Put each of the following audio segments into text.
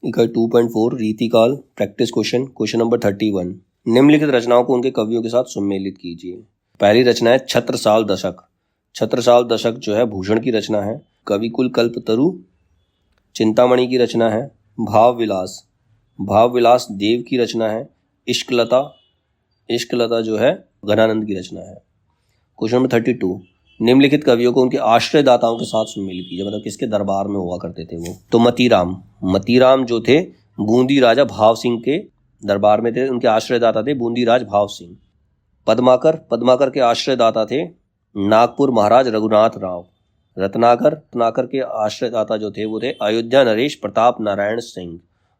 इकाई 2.4 रीतिकाल practice question number 31। निम्नलिखित रचनाओं को उनके कवियों के साथ सम्मिलित कीजिए। पहली रचना है छत्रसाल दशक। छत्रसाल दशक जो है भूषण की रचना है। कविकुल कल्पतरु चिंतामणि की रचना है। भाव विलास, भाव विलास देव की रचना है। इश्कलता, इश्कलता जो है घनानंद की रचना है। Question number 32। निम्नलिखित कवियों को उनके आश्रयदाताओं के साथ सम्मिलित कीजिए, मतलब किसके दरबार में हुआ करते थे वो। तो मतीराम, मतीराम जो थे बूंदी राजा भाव सिंह के दरबार में थे, उनके आश्रयदाता थे बूंदी राज भाव सिंह। पद्माकर, पद्माकर के आश्रयदाता थे नागपुर महाराज रघुनाथ राव। रत्नाकर, रत्नाकर के आश्रयदाता जो थे वो थे अयोध्या नरेश प्रताप नारायण सिंह।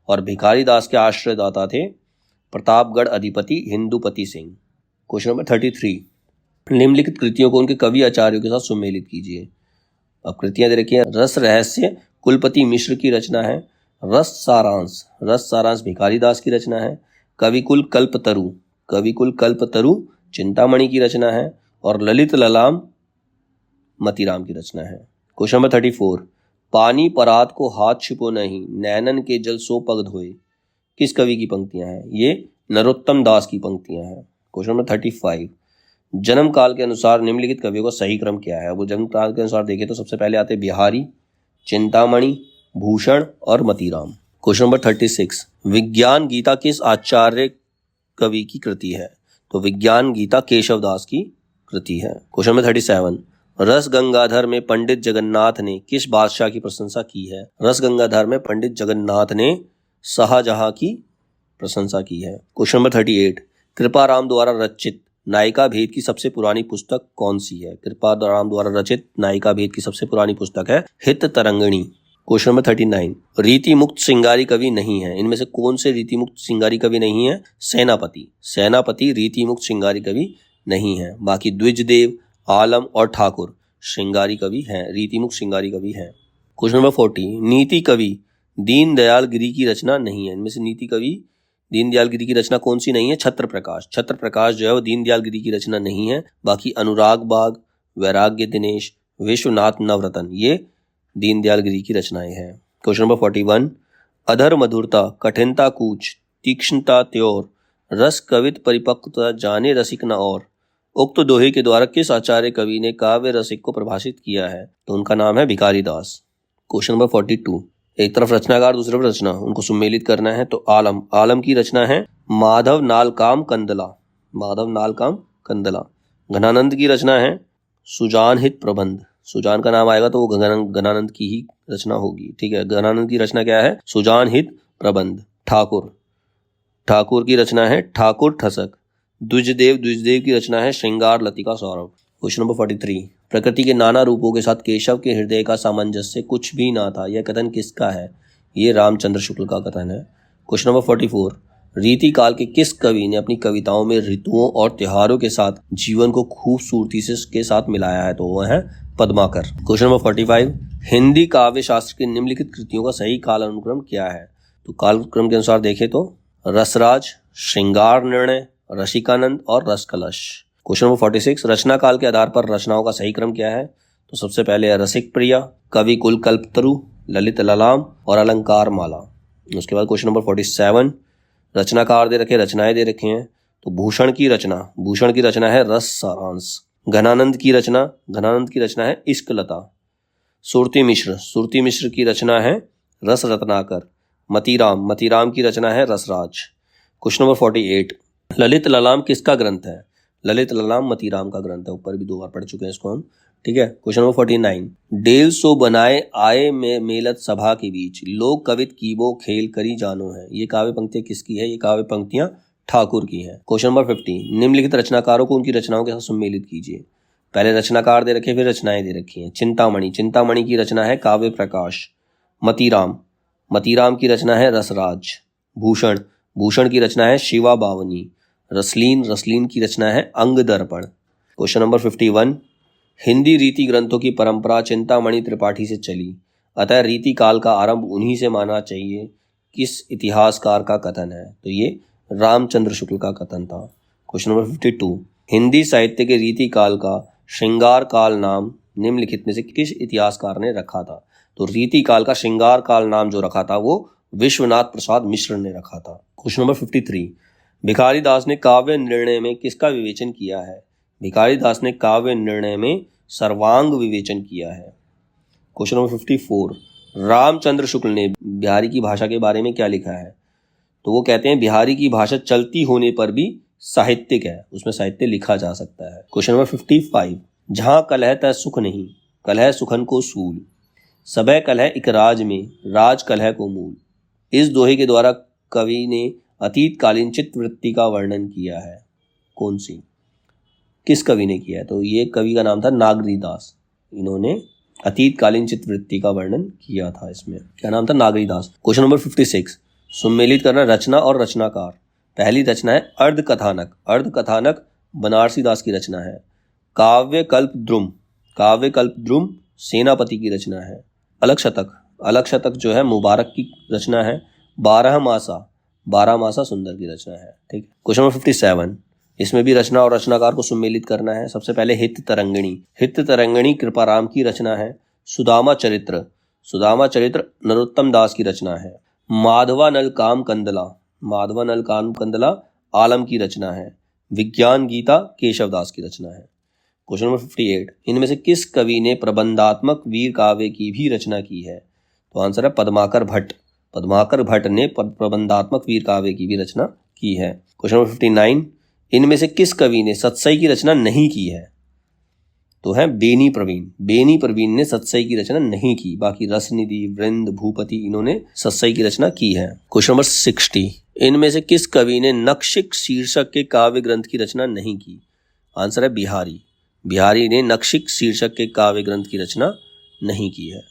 और भिखारी दास के आश्रयदाता थे प्रतापगढ़ अधिपति हिंदुपति सिंह। Question number 33। निम्नलिखित कृतियों को उनके कवि आचार्यों के साथ सम्मिलित कीजिए। अब कृतियां दे रखी हैं। रस रहस्य कुलपति मिश्र की रचना है। रस सारांश, रस सारांश भिखारी दास की रचना है। कविकुल कल्पतरु, कविकुल कल्पतरु चिंतामणि की रचना है। और ललित ललाम मतीराम की रचना है। Question number 34। पानी परात को हाथ छिपो नहीं, नैनन के जल सो पग धोए, किस कवि की पंक्तियां हैं? ये नरोत्तम दास की पंक्तियां हैं। Question number 35। जन्म काल के अनुसार निम्नलिखित कवियों का सही क्रम क्या है? वो जन्म काल के अनुसार देखें तो सबसे पहले आते बिहारी, चिंतामणि, भूषण और मतीराम। Question number 36। विज्ञान गीता किस आचार्य कवि की कृति है? तो विज्ञान गीता केशव दास की कृति है। Question number 37। रस गंगाधर में पंडित जगन्नाथ ने किस बादशाह की प्रशंसा की है? रस गंगाधर में पंडित जगन्नाथ ने शाहजहां की प्रशंसा की है। Question number 38। कृपाराम द्वारा रचित नायिका भेद की सबसे पुरानी पुस्तक कौन सी है? कृपाराम द्वारा रचित नायिका भेद की सबसे पुरानी पुस्तक है हित तरंगिणी। Question number 39। रीति मुक्त श्रृंगारी कवि नहीं है, इनमें से कौन से रीति मुक्त श्रृंगारी कवि नहीं है? सेनापति, सेनापति रीति मुक्त श्रृंगारी कवि नहीं है। बाकी द्विजदेव, आलम और ठाकुर श्रृंगारी कवि हैं, रीति मुक्त श्रृंगारी कवि हैं। Question number 40। नीति कवि दीनदयाल गिरी की रचना नहीं है, इनमें से नीति कवि दीनदयाल गिरी की रचना कौन सी नहीं है? छत्र प्रकाश, छत्र प्रकाश जो है वो दीनदयाल गिरी की रचना नहीं है। बाकी अनुराग बाग, वैराग्य दिनेश, विश्वनाथ नवरतन ये दीनदयाल गिरी की रचनाएं हैं। Question number 41। अधर मधुरता, कठिनता कूच, तीक्ष्णता त्योर, रस कवित परिपक्वता जाने रसिक न और, उक्त दोहे के द्वारा किस आचार्य कवि ने काव्य रसिक को प्रभाषित किया है? तो उनका नाम है भिखारी दास। Question number 42। एक तरफ रचनाकार, दूसरी तरफ रचना, उनको सम्मिलित करना है। तो आलम, आलम की रचना है माधव नालकाम कंदला, माधव नालकाम कंदला। घनानंद की रचना है सुजान हित प्रबंध, सुजान का नाम आएगा तो वो घनानंद की ही रचना होगी, ठीक है। घनानंद की रचना क्या है? सुजान हित प्रबंध। ठाकुर, ठाकुर की रचना है ठाकुर ठसक। द्विजदेव, द्विजदेव की रचना है श्रृंगार लतिका सौरभ। Question number 43। प्रकृति के नाना रूपों के साथ केशव के हृदय का सामंजस्य कुछ भी ना था, यह कथन किसका है? ये रामचंद्र शुक्ल का कथन है। Question number 44। रीति काल के किस कवि ने अपनी कविताओं में ऋतुओं और त्योहारों के साथ जीवन को खूबसूरती से के साथ मिलाया है? तो वह है पद्माकर। Question number 45। हिंदी काव्य शास्त्र की निम्नलिखित कृतियों का सही काल अनुक्रम क्या है? तो कालक्रम के अनुसार देखें तो रसराज, श्रृंगार निर्णय, रसिकानंद और रसकलश। Question number 46। रचना काल के आधार पर रचनाओं का सही क्रम क्या है? तो सबसे पहले है रसिक प्रिया, कवि कुल कल्पतरु, ललित ललाम और अलंकार माला। उसके बाद क्वेश्चन नंबर 47। रचनाकार दे रखे, रचनाएं दे रखे हैं। तो भूषण की रचना, भूषण की रचना है रस सारांश। घनानंद की रचना, घनानंद की रचना है इश्कलता। सुरती मिश्र, सुरती मिश्र की रचना है रस रत्नाकर। मतीराम, मतीराम की रचना है रसराज। Question number 48। ललित ललाम किसका ग्रंथ है? ललित ललाम मतीराम का ग्रंथ है, ऊपर भी 2 बार पढ़ चुके हैं इसको हम, ठीक है। Question number 49। डेल सो बनाए आए में मेलत सभा के बीच, लोक कवित कीबो खेल करी जानो है, ये काव्य पंक्तियां किसकी है? ये काव्य पंक्तियां ठाकुर की हैं। Question number 50। निम्नलिखित रचनाकारों को उनकी रचनाओं के साथ सम्मिलित कीजिए। पहले रचनाकार दे रखे, फिर रचनाएं दे रखी हैं। चिंतामणि, चिंतामणि की रचना है काव्य प्रकाश। मतीराम, मतीराम की रचना है रसराज। भूषण, भूषण की रचना है शिवा बावनी। रसलीन, रसलीन की रचना है अंग दर्पण। Question number 51। हिंदी रीति ग्रंथों की परंपरा चिंतामणि त्रिपाठी से चली, अतः रीति काल का आरंभ उन्हीं से माना चाहिए, किस इतिहासकार का कथन है? तो ये रामचंद्र शुक्ल का कथन था। Question number 52। हिंदी साहित्य के रीति काल का श्रृंगार काल नाम निम्नलिखित में से किस इतिहासकार ने रखा था? तो रीति काल का श्रृंगार काल नाम जो रखा था वो विश्वनाथ प्रसाद मिश्र ने रखा था। क्वेश्चन नंबर 53, भिखारी दास ने काव्य निर्णय में किसका विवेचन किया है? भिखारी दास ने काव्य निर्णय में सर्वांग विवेचन किया है। क्वेश्चन नंबर 54, रामचंद्र शुक्ल ने बिहारी की भाषा के बारे में क्या लिखा है? तो वो कहते हैं बिहारी की भाषा चलती होने पर भी साहित्यिक है, उसमें साहित्य लिखा जा सकता है। क्वेश्चन नंबर 55, जहां कलह तय सुख नहीं, कलह सुखन को सूल, सबह कलह इक राज में, राज कलह को मूल। इस दोहे के द्वारा कवि ने अतीत कालीन चित्तवृत्ति का वर्णन किया है। कौन सी, किस कवि ने किया है? तो ये कवि का नाम था नागरीदास। इन्होंने अतीत कालीन चित्तवृत्ति का वर्णन किया था। इसमें क्या नाम था? नागरीदास। क्वेश्चन नंबर 56, सुमेलित करना रचना और रचनाकार। पहली रचना है अर्ध कथानक। अर्ध कथानक बनारसी दास की रचना है। काव्य कल्प द्रुम, काव्य कल्प द्रुम सेनापति की रचना है। अलग शतक, अलग शतक जो है मुबारक की रचना है। 12 मासा सुंदर की रचना है। ठीक है। क्वेश्चन नंबर 57, इसमें भी रचना और रचनाकार को सुमेलित करना है। सबसे पहले हित तरंगिणी, हित तरंगिणी कृपाराम की रचना है। सुदामा चरित्र, सुदामा चरित्र नरोत्तम दास की रचना है। माधवानल काम कंदला, माधवानल काम कंदला आलम की रचना है। विज्ञान गीता केशव दास की रचना है। क्वेश्चन नंबर 58, इनमें से किस कवि ने प्रबंधात्मक वीर काव्य की भी रचना की है? तो आंसर है पद्माकर भट्ट। पद्माकर भट्ट ने प्रबंधात्मक वीर काव्य की भी रचना की है। क्वेश्चन नंबर 59, इनमें से किस कवि ने सत्सई की रचना नहीं की है? तो है बेनी प्रवीण। बेनी प्रवीण ने सत्सई की रचना नहीं की, बाकी रसनिधि, वृंद, भूपति इन्होंने सत्सई की रचना की है। क्वेश्चन नंबर 60, इनमें से किस कवि ने नक्षिक शीर्षक के काव्य ग्रंथ की रचना नहीं की? आंसर है बिहारी। बिहारी ने नक्षिक शीर्षक के काव्य ग्रंथ की रचना नहीं की है।